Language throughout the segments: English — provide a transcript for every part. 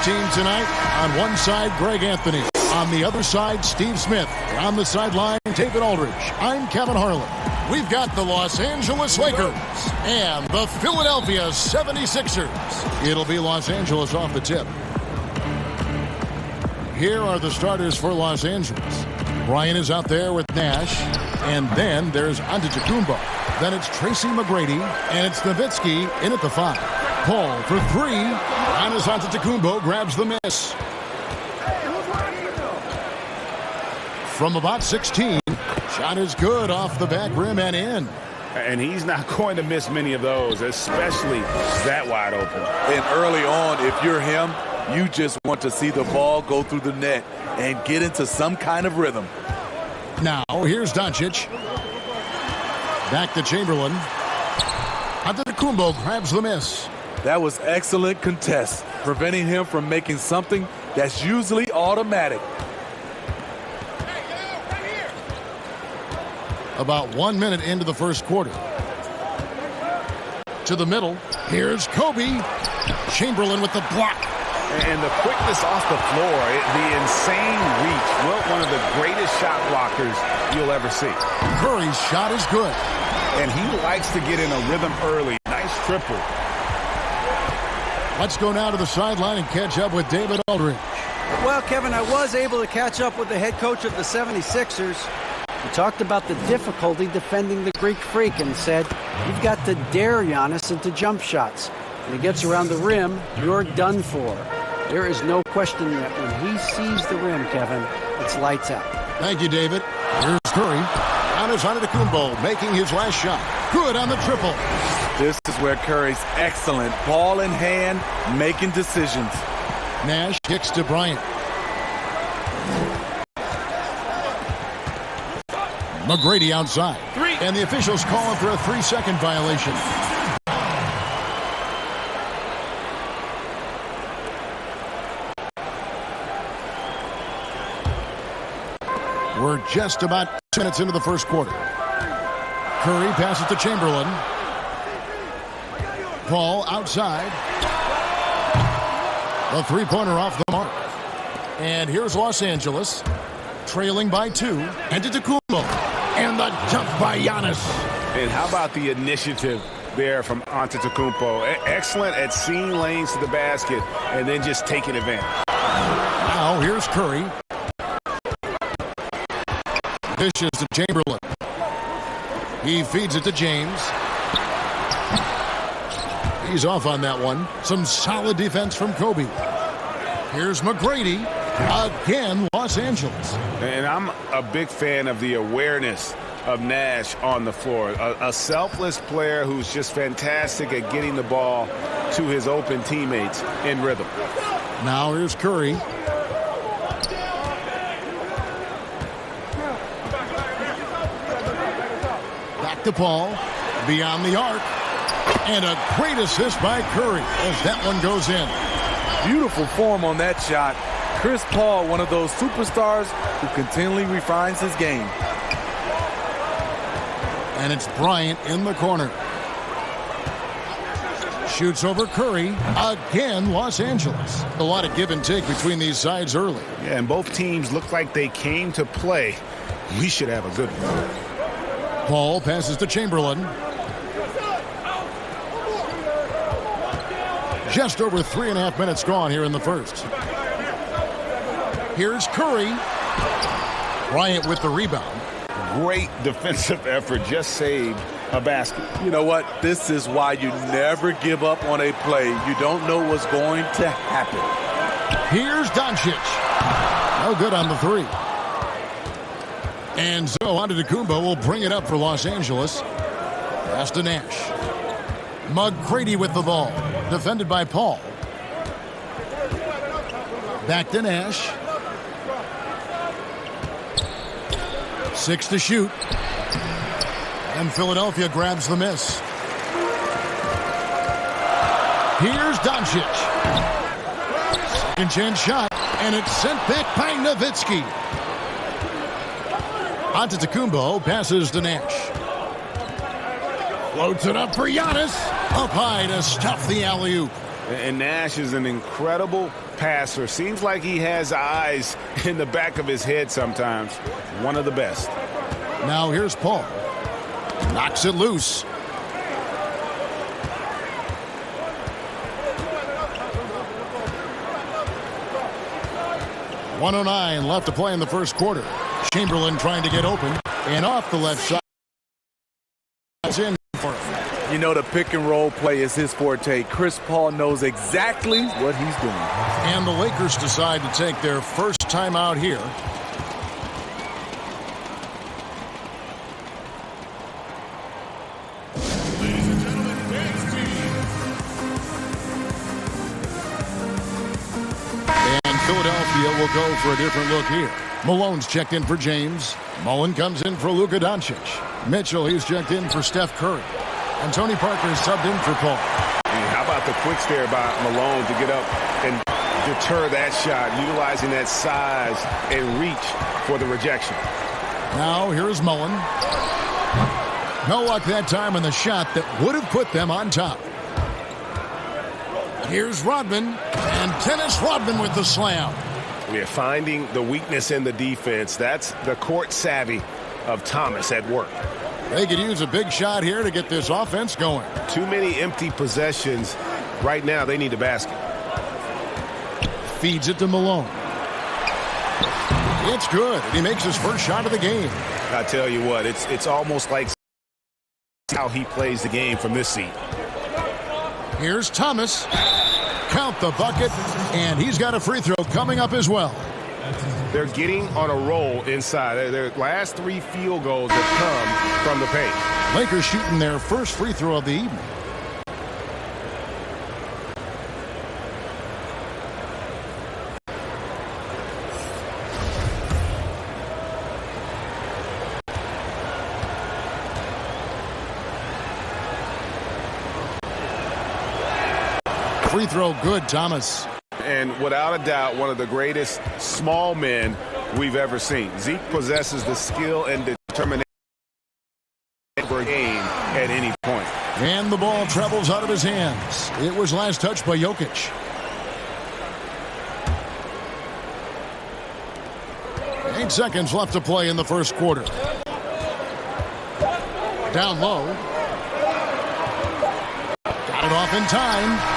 team tonight. On one side, Greg Anthony. On the other side, Steve Smith. On the sideline, David Aldridge. I'm Kevin Harlan. We've got the Los Angeles Lakers and the Philadelphia 76ers. It'll be Los Angeles off the tip. Here are the starters for Los Angeles. Bryant is out there with Nash. And then there's Antetokounmpo. Then it's Tracy McGrady. And it's Nowitzki in at the 5. Paul for 3. Giannis Antetokounmpo grabs the miss. From about 16. Shot is good off the back rim and in. And he's not going to miss many of those, especially that wide open. And early on, if you're him, you just want to see the ball go through the net and get into some kind of rhythm. Now, here's Doncic. Back to Chamberlain. Antetokounmpo grabs the miss. That was excellent contest, preventing him from making something that's usually automatic. About 1 minute into the first quarter. To the middle. Here's Kobe. Chamberlain with the block. And the quickness off the floor, the insane reach. One of the greatest shot blockers you'll ever see. Curry's shot is good. And he likes to get in a rhythm early. Nice triple. Let's go now to the sideline and catch up with David Aldridge. Well, Kevin, I was able to catch up with the head coach of the 76ers. He talked about the difficulty defending the Greek Freak and said, you've got to dare Giannis into jump shots. When he gets around the rim, you're done for. There is no question that when he sees the rim, Kevin, it's lights out. Thank you, David. Here's Curry. Giannis Antetokounmpo making his last shot. Good on the triple. This is where Curry's excellent. Ball in hand, making decisions. Nash kicks to Bryant. McGrady outside. And the officials calling for a 3-second violation. We're just about 2 minutes into the first quarter. Curry passes to Chamberlain. Paul outside. The three-pointer off the mark. And here's Los Angeles, trailing by 2. Antetokounmpo. And the jump by Giannis. And how about the initiative there from Antetokounmpo? Excellent at seeing lanes to the basket and then just taking advantage. Now here's Curry. Dishes to Chamberlain. He feeds it to James. He's off on that one. Some solid defense from Kobe. Here's McGrady. Again, Los Angeles. And I'm a big fan of the awareness of Nash on the floor. A selfless player who's just fantastic at getting the ball to his open teammates in rhythm. Now here's Curry. Back to Paul. Beyond the arc. And a great assist by Curry as that one goes in. Beautiful form on that shot. Chris Paul, one of those superstars who continually refines his game. And it's Bryant in the corner. Shoots over Curry. Again, Los Angeles. A lot of give and take between these sides early. Yeah, and both teams look like they came to play. We should have a good one. Paul passes to Chamberlain. Just over 3.5 minutes gone here in the first. Here's Curry. Bryant with the rebound. Great defensive effort. Just saved a basket. You know what? This is why you never give up on a play. You don't know what's going to happen. Here's Doncic. No good on the 3. And so Antetokounmpo will bring it up for Los Angeles. Pass to Nash. McGrady with the ball. Defended by Paul. Back to Nash. 6 to shoot. And Philadelphia grabs the miss. Here's Doncic. Second chance shot. And it's sent back by Nowitzki. Antetokounmpo passes to Nash. Floats it up for Giannis. Up high to stuff the alley-oop. And Nash is an incredible passer. Seems like he has eyes in the back of his head sometimes. One of the best. Now here's Paul. Knocks it loose. .109 left to play in the first quarter. Chamberlain trying to get open. And off the left side. That's in for him. You know, the pick and roll play is his forte. Chris Paul knows exactly what he's doing. And the Lakers decide to take their first time out here. And Philadelphia will go for a different look here. Malone's checked in for James. Mullen comes in for Luka Doncic. Mitchell, he's checked in for Steph Curry. And Tony Parker is subbed in for Paul. How about the quicks there by Malone to get up and deter that shot, utilizing that size and reach for the rejection. Now here's Mullen. No luck that time on the shot that would have put them on top. Here's Rodman, and Dennis Rodman with the slam. We are finding the weakness in the defense. That's the court savvy of Thomas at work. They could use a big shot here to get this offense going. Too many empty possessions. Right now, they need a basket. Feeds it to Malone. It's good. He makes his first shot of the game. I tell you what, it's almost like how he plays the game from this seat. Here's Thomas. Count the bucket, and he's got a free throw coming up as well. They're getting on a roll inside. Their last 3 field goals have come from the paint. Lakers shooting their first free throw of the evening. Free throw good, Thomas. And without a doubt, one of the greatest small men we've ever seen. Zeke possesses the skill and determination for a game at any point. And the ball travels out of his hands. It was last touched by Jokic. Eight seconds left to play in the first quarter. Down low. Got it off in time.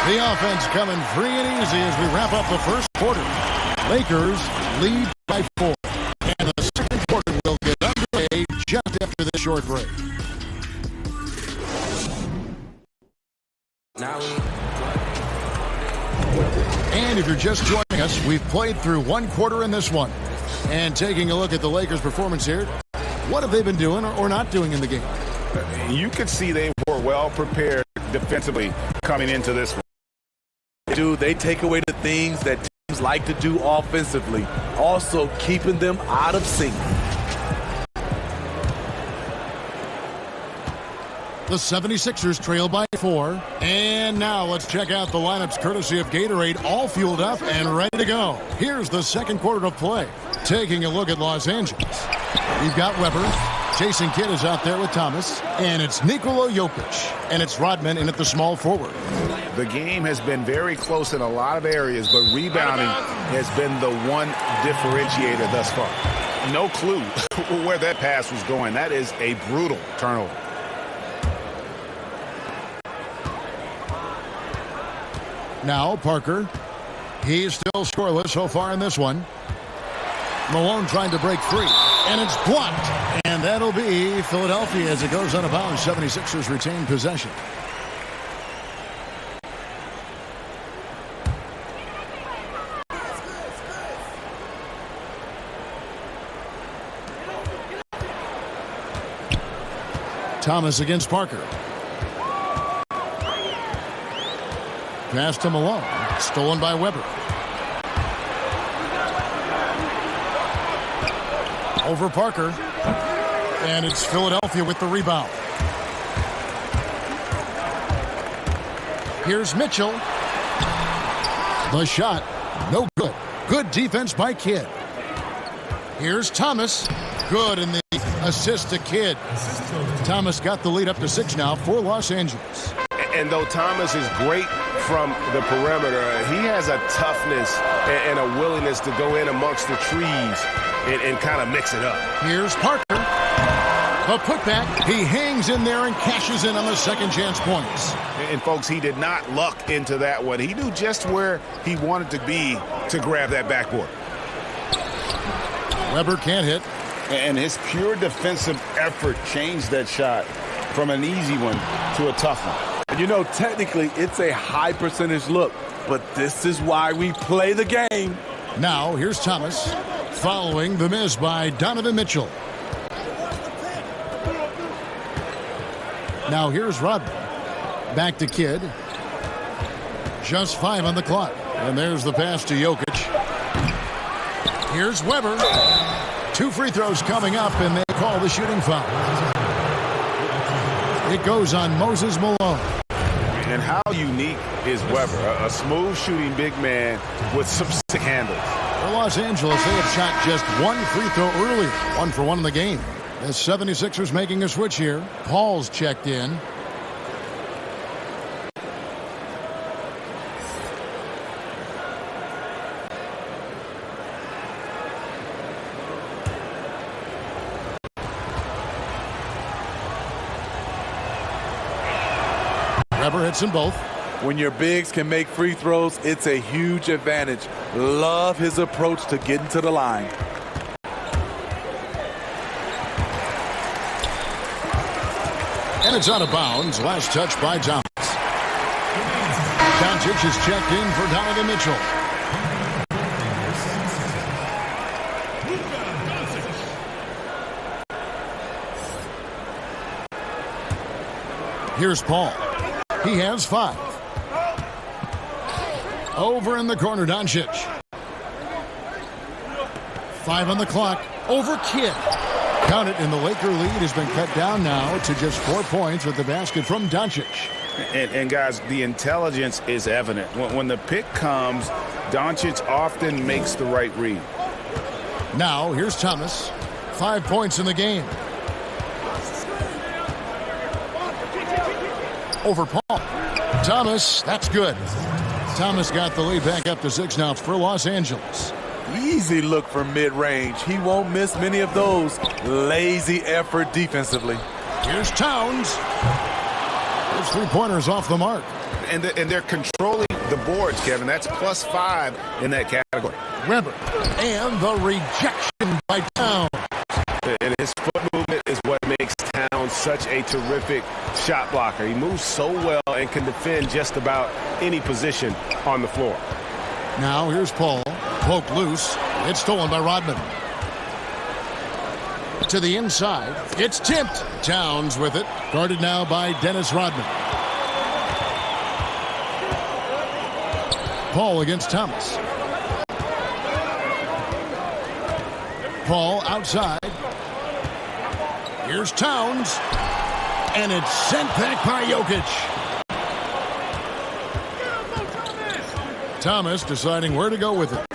The offense coming free and easy as we wrap up the first quarter. Lakers lead by 4. And the second quarter will get underway just after this short break. And if you're just joining us, we've played through one quarter in this one. And taking a look at the Lakers' performance here, what have they been doing or not doing in the game? You could see they were well prepared defensively coming into this one. They take away the things that teams like to do offensively, also keeping them out of sync. The 76ers trail by 4. And now let's check out the lineups courtesy of Gatorade, all fueled up and ready to go. Here's the second quarter of play. Taking a look at Los Angeles. We've got Weber. Jason Kidd is out there with Thomas. And it's Nikola Jokic. And it's Rodman in at the small forward. The game has been very close in a lot of areas, but rebounding has been the one differentiator thus far. No clue where that pass was going. That is a brutal turnover. Now Parker. He's still scoreless so far in this one. Malone trying to break free. And it's blocked. And that'll be Philadelphia as it goes out of bounds. 76ers retain possession. Thomas against Parker. Pass to Malone. Stolen by Weber. Over Parker. And it's Philadelphia with the rebound. Here's Mitchell. The shot. No good. Good defense by Kidd. Here's Thomas. Good in the assist to Kidd. Thomas got the lead up to 6 now for Los Angeles. And though Thomas is great from the perimeter. He has a toughness and a willingness to go in amongst the trees and kind of mix it up. Here's Parker. The putback. He hangs in there and cashes in on the second chance points. And folks, he did not luck into that one. He knew just where he wanted to be to grab that backboard. Weber can't hit. And his pure defensive effort changed that shot from an easy one to a tough one. And you know, technically, it's a high percentage look, but this is why we play the game. Now, here's Thomas following the miss by Donovan Mitchell. Now, here's Rodman. Back to Kidd. Just 5 on the clock. And there's the pass to Jokic. Here's Weber. 2 free throws coming up, and they call the shooting foul. It goes on Moses Malone. And how unique is Weber? A smooth shooting big man with some sick handles. For Los Angeles, they have shot just 1 free throw earlier. 1 for 1 in the game. The 76ers making a switch here. Paul's checked in. Weber hits them both. When your bigs can make free throws, it's a huge advantage. Love his approach to getting to the line. And it's out of bounds. Last touch by Thomas. Doncic is checked in for Donovan Mitchell. Here's Paul. He has 5. Over in the corner, Doncic. 5 on the clock. Over Kidd. Count it, and the Laker lead has been cut down now to just 4 points with the basket from Doncic. And guys, the intelligence is evident. When the pick comes, Doncic often makes the right read. Now, here's Thomas. 5 points in the game. Over Paul. Thomas, that's good. Thomas got the lead back up to 6 now for Los Angeles. Easy look for mid-range. He won't miss many of those. Lazy effort defensively. Here's Towns. His 3-pointers off the mark. And they're controlling the boards, Kevin. That's +5 in that category. Weber. And the rejection by Towns. And his foot movement is what makes Towns such a terrific shot blocker. He moves so well and can defend just about any position on the floor. Now here's Paul. Poked loose. It's stolen by Rodman. To the inside. It's tipped. Towns with it. Guarded now by Dennis Rodman. Paul against Thomas. Paul outside. Here's Towns. And it's sent back by Jokic. Thomas deciding where to go with it.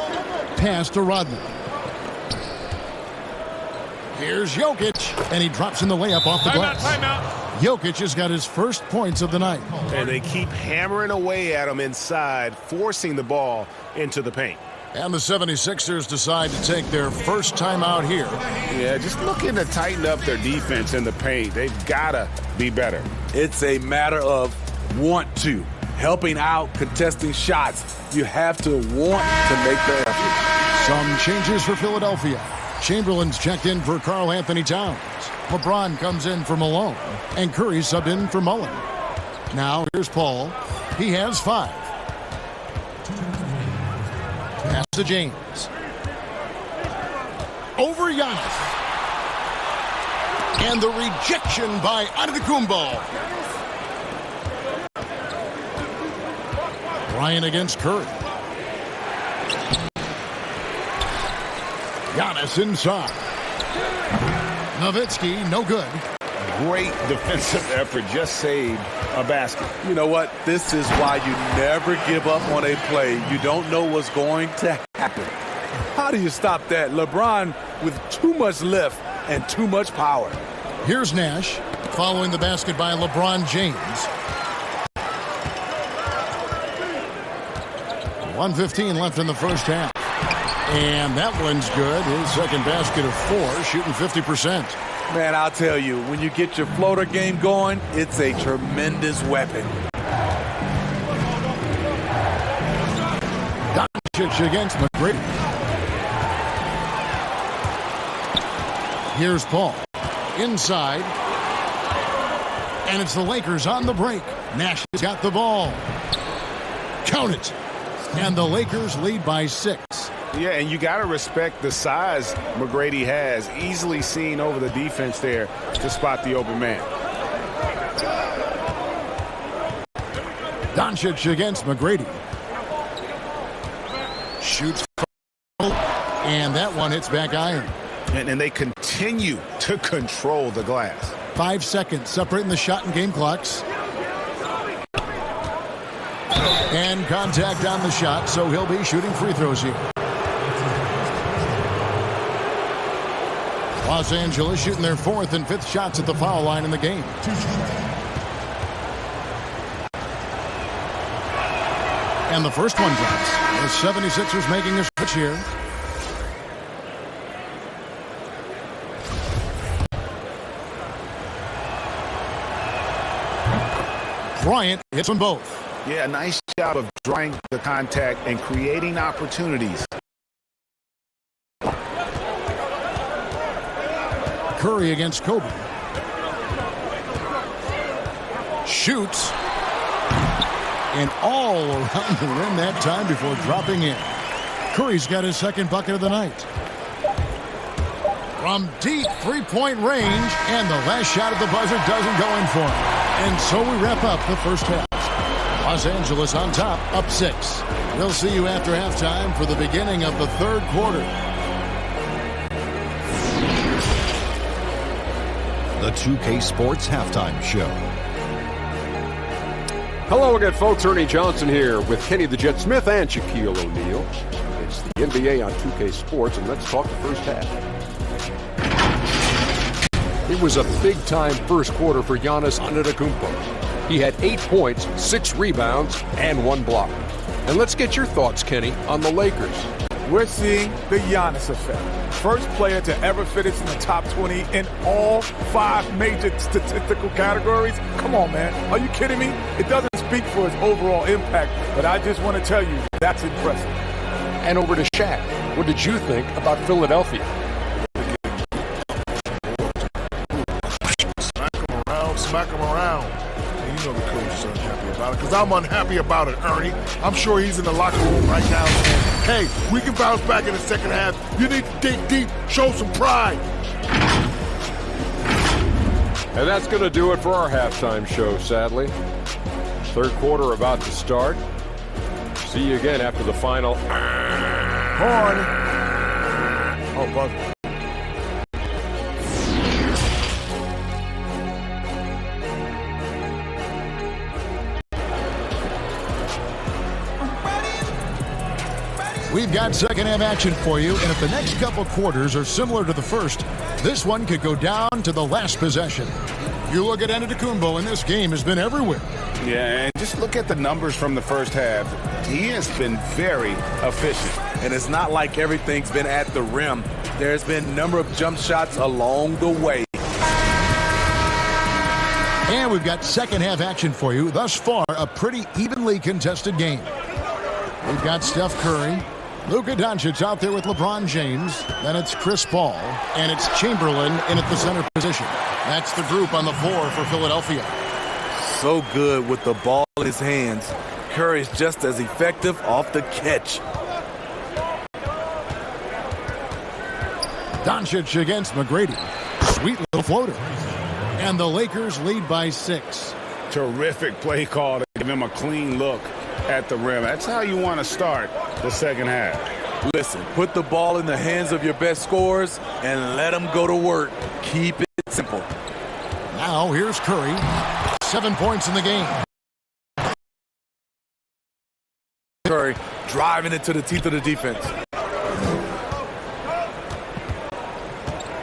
Pass to Rodman. Here's Jokic. And he drops in the layup off the glass. Jokic has got his first points of the night. And they keep hammering away at him inside, forcing the ball into the paint. And the 76ers decide to take their first time out here. Yeah, just looking to tighten up their defense in the paint. They've got to be better. It's a matter of want to. Helping out, contesting shots. You have to want to make the effort. Some changes for Philadelphia. Chamberlain's checked in for Karl Anthony Towns. LeBron comes in for Malone. And Curry subbed in for Mullen. Now here's Paul. He has 5. Pass to James. Over Giannis. And the rejection by Antetokounmpo. Bryant against Curry. Giannis inside. Nowitzki, no good. Great defensive effort, just saved a basket. You know what? This is why you never give up on a play. You don't know what's going to happen. How do you stop that? LeBron with too much lift and too much power. Here's Nash following the basket by LeBron James. 1:15 left in the first half. And that one's good. His second basket of 4, shooting 50%. Man, I'll tell you, when you get your floater game going, it's a tremendous weapon. Doncic against McGrady. Here's Paul. Inside. And it's the Lakers on the break. Nash has got the ball. Count it. And the Lakers lead by 6. Yeah, and you got to respect the size McGrady has. Easily seen over the defense there to spot the open man. Doncic against McGrady. Shoots. And that one hits back iron. And they continue to control the glass. 5 seconds separating the shot and game clocks. And contact on the shot, so he'll be shooting free throws here. Los Angeles shooting their 4th and 5th shots at the foul line in the game. And the first one drops. The 76ers making a switch here. Bryant hits them both. Yeah, a nice job of drawing the contact and creating opportunities. Curry against Kobe. Shoots. And all around the rim that time before dropping in. Curry's got his second bucket of the night. From deep three-point range, and the last shot at the buzzer doesn't go in for him. And so we wrap up the first half. Los Angeles on top, up 6. We'll see you after halftime for the beginning of the third quarter. The 2K Sports Halftime Show. Hello again, folks. Ernie Johnson here with Kenny the Jet Smith and Shaquille O'Neal. It's the NBA on 2K Sports, and let's talk the first half. It was a big-time first quarter for Giannis Antetokounmpo. He had 8 points, 6 rebounds, and 1 block. And let's get your thoughts, Kenny, on the Lakers. We're seeing the Giannis effect. First player to ever finish in the top 20 in all 5 major statistical categories. Come on, man. Are you kidding me? It doesn't speak for his overall impact, but I just want to tell you, that's impressive. And over to Shaq. What did you think about Philadelphia? Smack him around. And you know the coach is unhappy about it, because I'm unhappy about it, Ernie. I'm sure he's in the locker room right now saying, hey, we can bounce back in the second half. You need to dig deep, show some pride. And that's going to do it for our halftime show, sadly. Third quarter about to start. See you again after the final. Horn. Oh, buzzer. We've got second half action for you, and if the next couple quarters are similar to the first, this one could go down to the last possession. You look at Antetokounmpo, and this game has been everywhere. Yeah, and just look at the numbers from the first half. He has been very efficient. And it's not like everything's been at the rim. There's been a number of jump shots along the way. And we've got second half action for you. Thus far, a pretty evenly contested game. We've got Steph Curry, Luka Doncic out there with LeBron James. Then it's Chris Paul, and it's Chamberlain in at the center position. That's the group on the floor for Philadelphia. So good with the ball in his hands. Curry's just as effective off the catch. Doncic against McGrady. Sweet little floater. And the Lakers lead by 6. Terrific play call to give him a clean look at the rim. That's how you want to start the second half. Listen, put the ball in the hands of your best scorers and let them go to work. Keep it simple. Now here's Curry. 7 points in the game. Curry driving it to the teeth of the defense.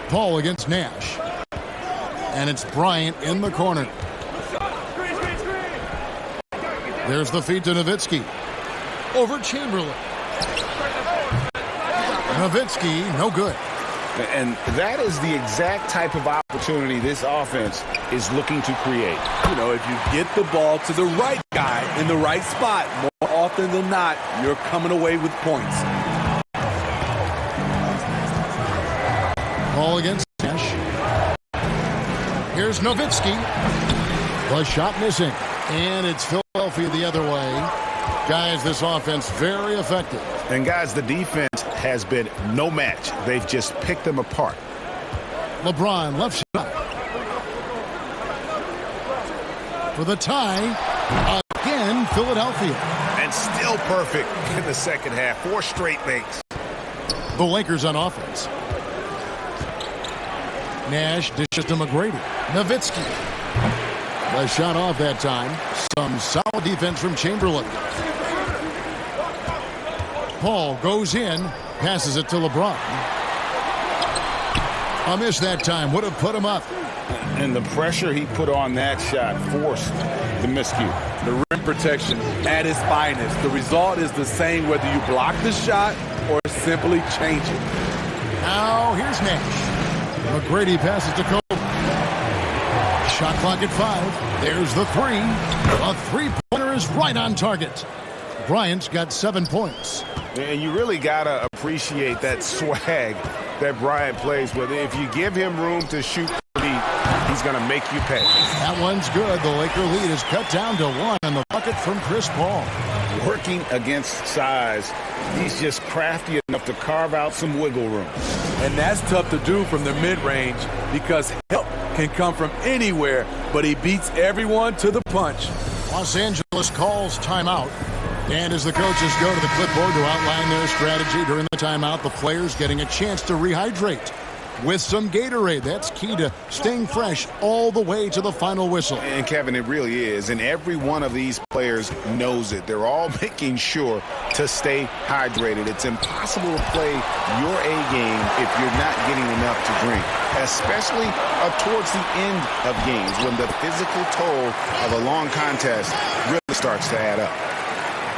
Paul against Nash. And it's Bryant in the corner. There's the feed to Nowitzki. over Chamberlain. Nowitzki, no good. And that is the exact type of opportunity this offense is looking to create. You know, if you get the ball to the right guy in the right spot, more often than not, you're coming away with points. Ball against Nash. Here's Nowitzki. The shot missing. And it's Philadelphia the other way. Guys, this offense very effective. And guys, the defense has been no match. They've just picked them apart. LeBron left shot. For the tie. Again, Philadelphia. And still perfect in the second half. 4 straight makes. The Lakers on offense. Nash dishes to McGrady. Nowitzki. The shot off that time. Some solid defense from Chamberlain. Paul goes in, passes it to LeBron. A miss that time. Would have put him up. And the pressure he put on that shot forced the miscue. The rim protection at its finest. The result is the same whether you block the shot or simply change it. Now here's Nash. McGrady passes to Kobe. Shot clock at 5. There's the 3. A three-pointer is right on target. Bryant's got 7 points. And you really got to appreciate that swag that Bryant plays with. If you give him room to shoot, he's going to make you pay. That one's good. The Laker lead is cut down to 1 on the bucket from Chris Paul. Working against size, he's just crafty enough to carve out some wiggle room. And that's tough to do from the mid-range because help can come from anywhere, but he beats everyone to the punch. Los Angeles calls timeout. And as the coaches go to the clipboard to outline their strategy during the timeout, the players getting a chance to rehydrate with some Gatorade. That's key to staying fresh all the way to the final whistle. And Kevin, it really is. And every one of these players knows it. They're all making sure to stay hydrated. It's impossible to play your A game if you're not getting enough to drink, especially towards the end of games when the physical toll of a long contest really starts to add up.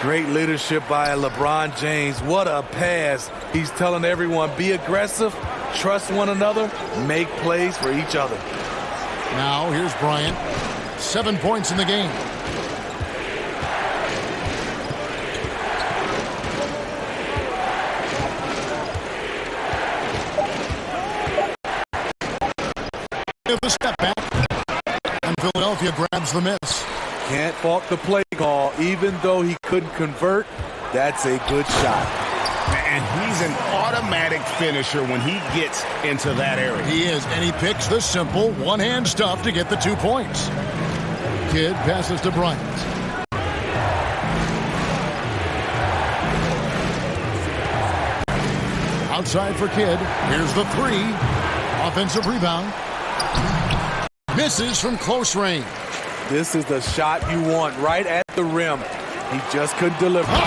Great leadership by LeBron James. What a pass. He's telling everyone, be aggressive, trust one another, make plays for each other. Now, here's Bryant. 7 points in the game. The step back. And Philadelphia grabs the miss. Can't fault the play call. Even though he couldn't convert, that's a good shot. And he's an automatic finisher when he gets into that area. He is, and he picks the simple one-hand stuff to get the 2 points. Kidd passes to Bryant. Outside for Kidd. Here's the 3. Offensive rebound. Misses from close range. This is the shot you want right at the rim. He just couldn't deliver. He went.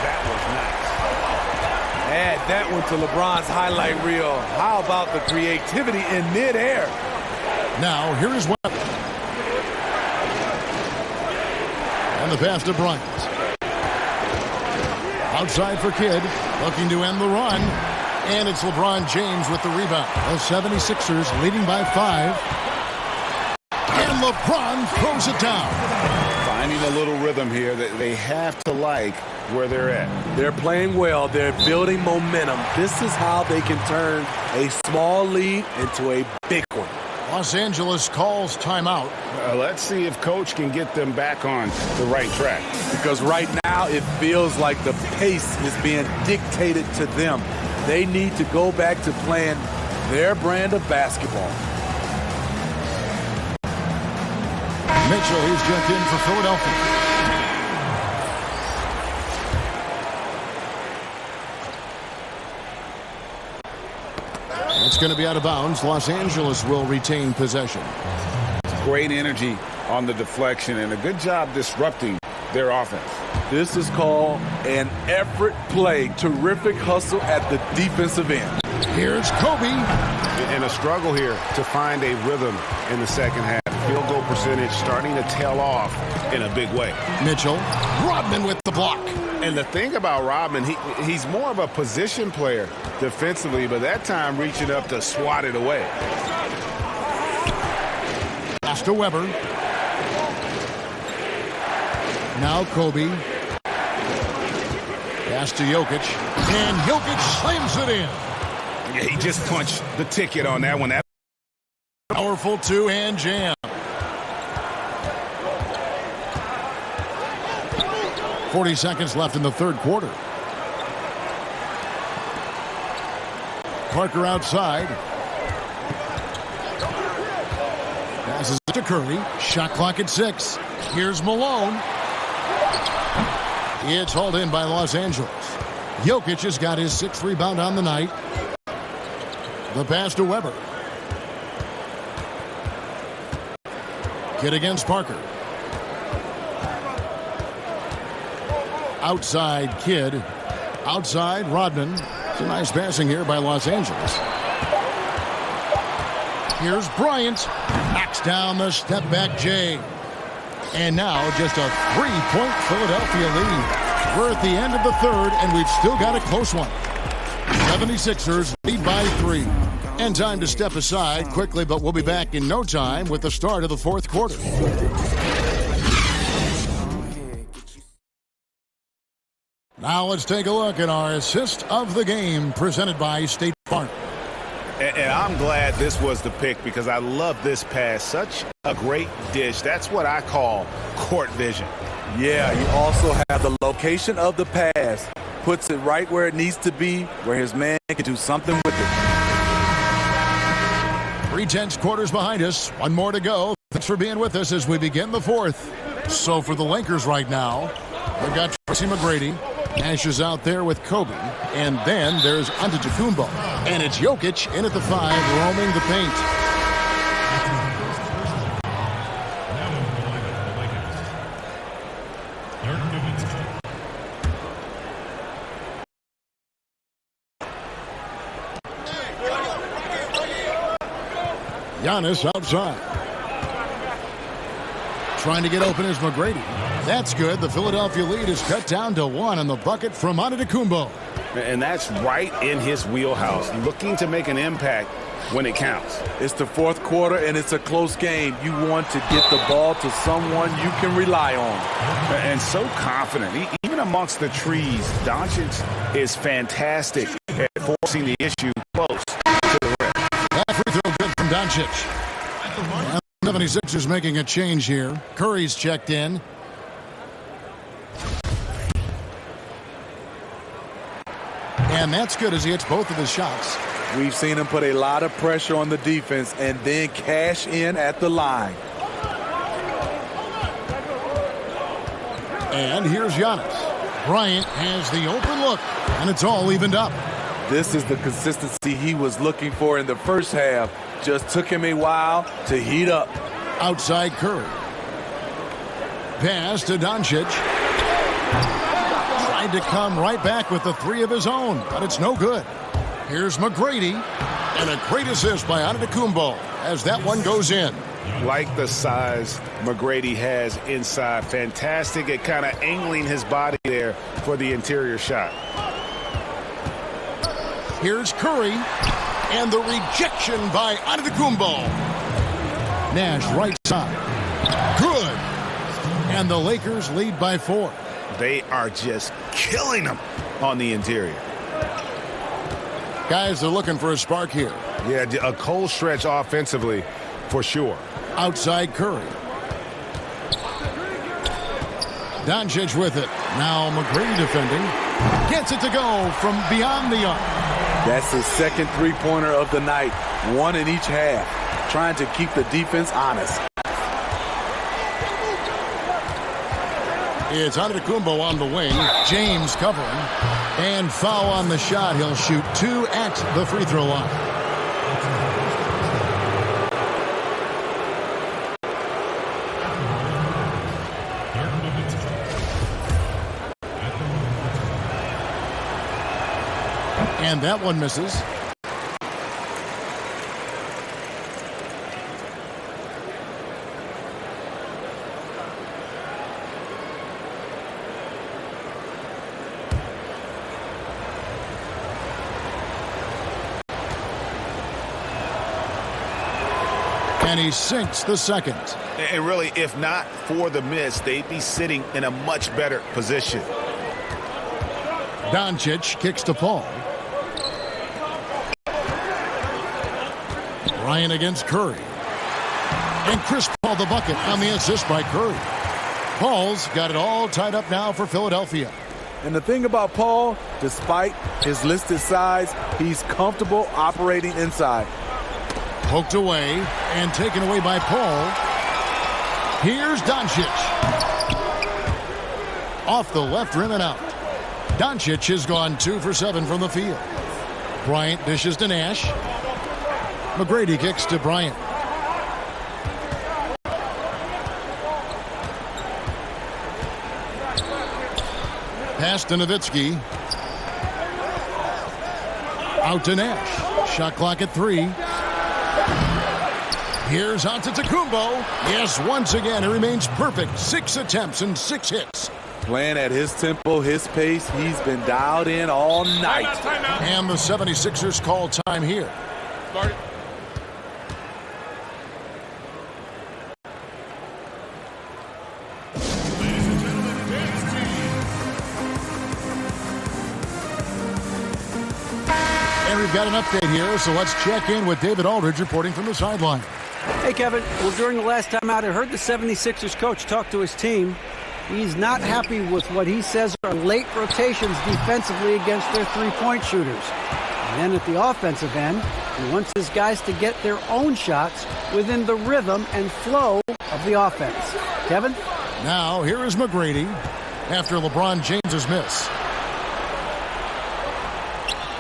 That was nice. Add that one to LeBron's highlight reel. How about the creativity in midair? Now, here is Webb. And the pass to Bryant. Outside for Kidd, looking to end the run. And it's LeBron James with the rebound. The 76ers leading by 5. And LeBron throws it down. Finding a little rhythm here that they have to like where they're at. They're playing well. They're building momentum. This is how they can turn a small lead into a big one. Los Angeles calls timeout. Let's see if Coach can get them back on the right track. Because right now it feels like the pace is being dictated to them. They need to go back to playing their brand of basketball. Mitchell, he's jumped in for Philadelphia. It's going to be out of bounds. Los Angeles will retain possession. Great energy on the deflection and a good job disrupting their offense. This is called an effort play. Terrific hustle at the defensive end. Here's Kobe. In a struggle here to find a rhythm in the second half. Field goal percentage starting to tail off in a big way. Mitchell, Rodman with the block. And the thing about Rodman, he's more of a position player defensively, but that time reaching up to swat it away. Pass to Weber. Now Kobe. Pass to Jokic. And Jokic slams it in. Yeah, he just punched the ticket on that one. Powerful two-hand jam. 40 seconds left in the third quarter. Parker outside. Passes it to Curry. Shot clock at 6. Here's Malone. It's hauled in by Los Angeles. Jokic has got his 6th rebound on the night. The pass to Weber. Kid against Parker. Outside Kid. Outside Rodman. It's a nice passing here by Los Angeles. Here's Bryant. Knocks down the step back J. And now just a 3-point Philadelphia lead. We're at the end of the third, and we've still got a close one. 76ers lead by 3. And time to step aside quickly, but we'll be back in no time with the start of the fourth quarter. Now let's take a look at our assist of the game presented by State Farm. And I'm glad this was the pick because I love this pass. Such a great dish. That's what I call court vision. Yeah, you also have the location of the pass. Puts it right where it needs to be, where his man can do something with it. 3 quarters behind us. One more to go. Thanks for being with us as we begin the fourth. So for the Lakers right now, we've got Tracy McGrady. Nash is out there with Kobe. And then there's Antetokounmpo. And it's Jokic in at the 5, roaming the paint. Giannis outside. Trying to get open is McGrady. That's good. The Philadelphia lead is cut down to 1 on the bucket from Antetokounmpo. And that's right in his wheelhouse, looking to make an impact when it counts. It's the fourth quarter, and it's a close game. You want to get the ball to someone you can rely on. And so confident. Even amongst the trees, Doncic is fantastic at forcing the issue close to the rim. That free throw good from Doncic. And 76ers making a change here. Curry's checked in. And that's good as he hits both of his shots. We've seen him put a lot of pressure on the defense and then cash in at the line. And here's Giannis. Bryant has the open look, and it's all evened up. This is the consistency he was looking for in the first half. Just took him a while to heat up. Outside Curry. Pass to Doncic. Tried to come right back with the 3 of his own, but it's no good. Here's McGrady, and a great assist by Antetokounmpo as that one goes in. Like the size McGrady has inside. Fantastic at kind of angling his body there for the interior shot. Here's Curry, and the rejection by Antetokounmpo. Nash right side. Good. And the Lakers lead by 4. They are just killing them on the interior. Guys, they're looking for a spark here. Yeah, a cold stretch offensively for sure. Outside Curry. Doncic with it. Now McGrady defending. Gets it to go from beyond the arc. That's his second three-pointer of the night. 1 in each half. Trying to keep the defense honest. It's Antetokounmpo on the wing. James covering. And foul on the shot. He'll shoot 2 at the free throw line. And that one misses. And he sinks the second. And really, if not for the miss, they'd be sitting in a much better position. Doncic kicks to Paul. Bryant against Curry. And Chris Paul the bucket on the assist by Curry. Paul's got it all tied up now for Philadelphia. And the thing about Paul, despite his listed size, he's comfortable operating inside. Poked away and taken away by Paul. Here's Doncic. Off the left rim and out. Doncic has gone 2 for 7 from the field. Bryant dishes to Nash. McGrady kicks to Bryant. Pass to Nowitzki. Out to Nash. Shot clock at 3. Here's Antetokounmpo. Yes, once again, he remains perfect. 6 attempts and 6 hits. Playing at his tempo, his pace, he's been dialed in all night. And the 76ers call time here. Start it. And we've got an update here, so let's check in with David Aldridge reporting from the sideline. Hey, Kevin. Well, during the last time out, I heard the 76ers coach talk to his team. He's not happy with what he says are late rotations defensively against their three-point shooters. And then at the offensive end, he wants his guys to get their own shots within the rhythm and flow of the offense. Kevin? Now, here is McGrady after LeBron James's miss.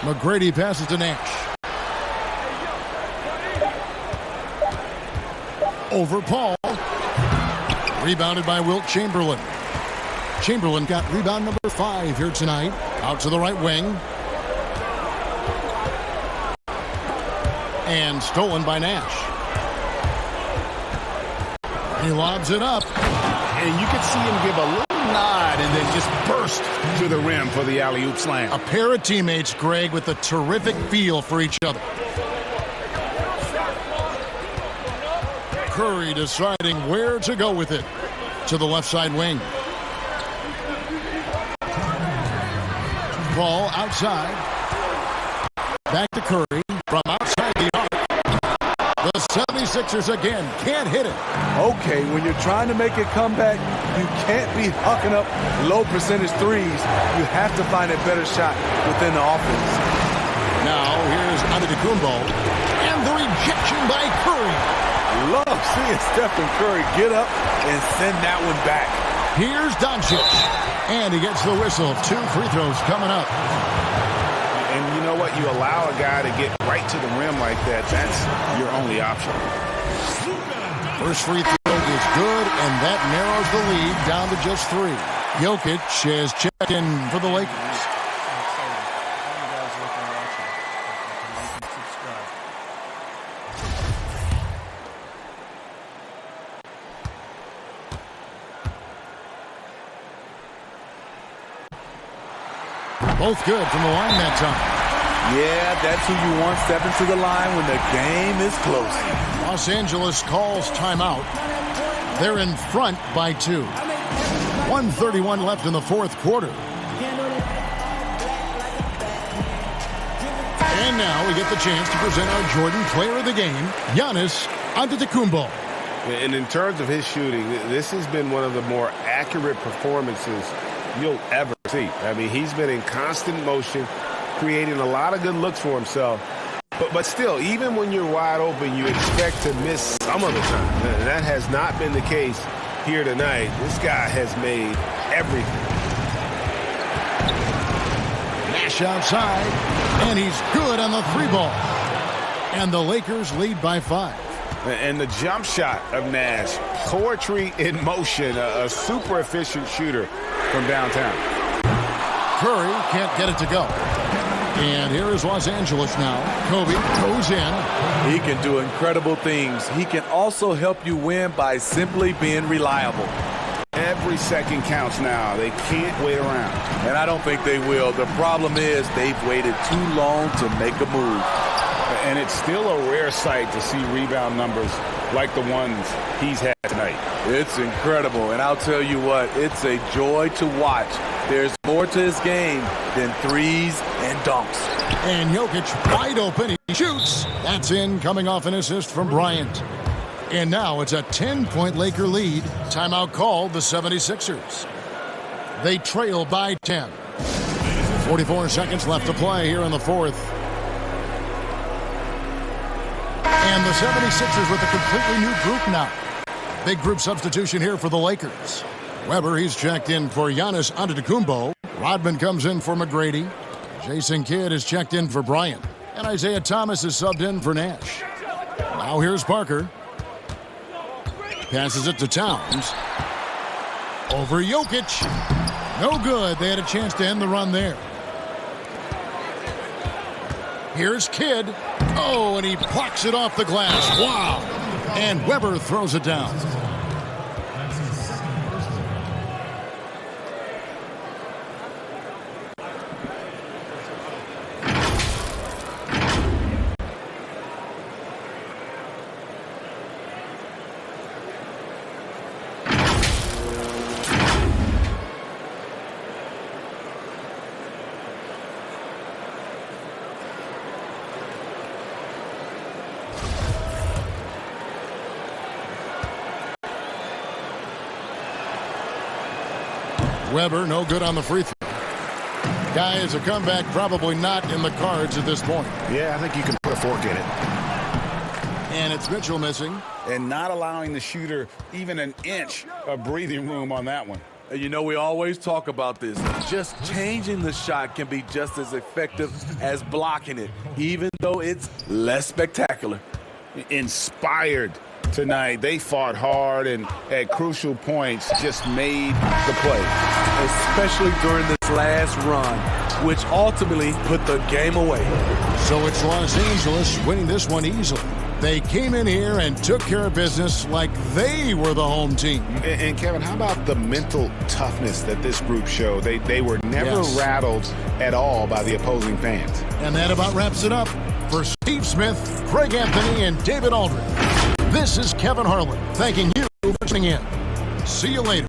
McGrady passes to Nash. Over Paul. Rebounded by Wilt Chamberlain. Chamberlain got rebound number 5 here tonight. Out to the right wing. And stolen by Nash. He lobs it up. And you can see him give a little nod and then just burst to the rim for the alley-oop slam. A pair of teammates, Greg, with a terrific feel for each other. Curry deciding where to go with it. To the left side wing. Ball outside. Back to Curry from outside the arc. The 76ers again can't hit it. Okay, when you're trying to make a comeback, you can't be hucking up low percentage threes. You have to find a better shot within the offense. Now here's Antetokounmpo. And the rejection by Curry. Love seeing Stephen Curry get up and send that one back. Here's Doncic. And he gets the whistle. 2 free throws coming up. And you know what? You allow a guy to get right to the rim like that. That's your only option. First free throw is good, and that narrows the lead down to just 3. Jokic has checked in for the Lakers. Both good from the line that time. Yeah, that's who you want stepping to the line when the game is close. Los Angeles calls timeout. They're in front by 2. 1:31 left in the fourth quarter. And now we get the chance to present our Jordan Player of the Game, Giannis Antetokounmpo. And in terms of his shooting, this has been one of the more accurate performances you'll ever see. I mean, he's been in constant motion, creating a lot of good looks for himself. But still, even when you're wide open, you expect to miss some of the time. And that has not been the case here tonight. This guy has made everything. Nash outside, and he's good on the 3 ball. And the Lakers lead by 5. And the jump shot of Nash, poetry in motion, a super efficient shooter from downtown. Curry can't get it to go. And here is Los Angeles now. Kobe goes in. He can do incredible things. He can also help you win by simply being reliable. Every second counts now. They can't wait around. And I don't think they will. The problem is they've waited too long to make a move. And it's still a rare sight to see rebound numbers like the ones he's had tonight. It's incredible, and I'll tell you what, it's a joy to watch. There's more to his game than threes and dunks. And Jokic wide open. He shoots. That's in, coming off an assist from Bryant. And now it's a 10-point Laker lead. Timeout called the 76ers. They trail by 10. 44 seconds left to play here in the fourth. And the 76ers with a completely new group now. Big group substitution here for the Lakers. Weber, he's checked in for Giannis Antetokounmpo. Rodman comes in for McGrady. Jason Kidd is checked in for Bryant. And Isaiah Thomas is subbed in for Nash. Now here's Parker. Passes it to Towns. Over Jokic. No good. They had a chance to end the run there. Here's Kidd. Oh, and he plucks it off the glass. Wow. And Weber throws it down. Weber, no good on the free throw. Guys, a comeback probably not in the cards at this point. Yeah, I think you can put a fork in it. And it's Mitchell missing. And not allowing the shooter even an inch of breathing room on that one. You know, we always talk about this. Just changing the shot can be just as effective as blocking it, even though it's less spectacular. Inspired tonight. They fought hard and at crucial points just made the play. Especially during this last run, which ultimately put the game away. So it's Los Angeles winning this one easily. They came in here and took care of business like they were the home team. And Kevin, how about the mental toughness that this group showed? They were never rattled at all by the opposing fans. And that about wraps it up. For Steve Smith, Greg Anthony, and David Aldridge, this is Kevin Harlan thanking you for tuning in. See you later.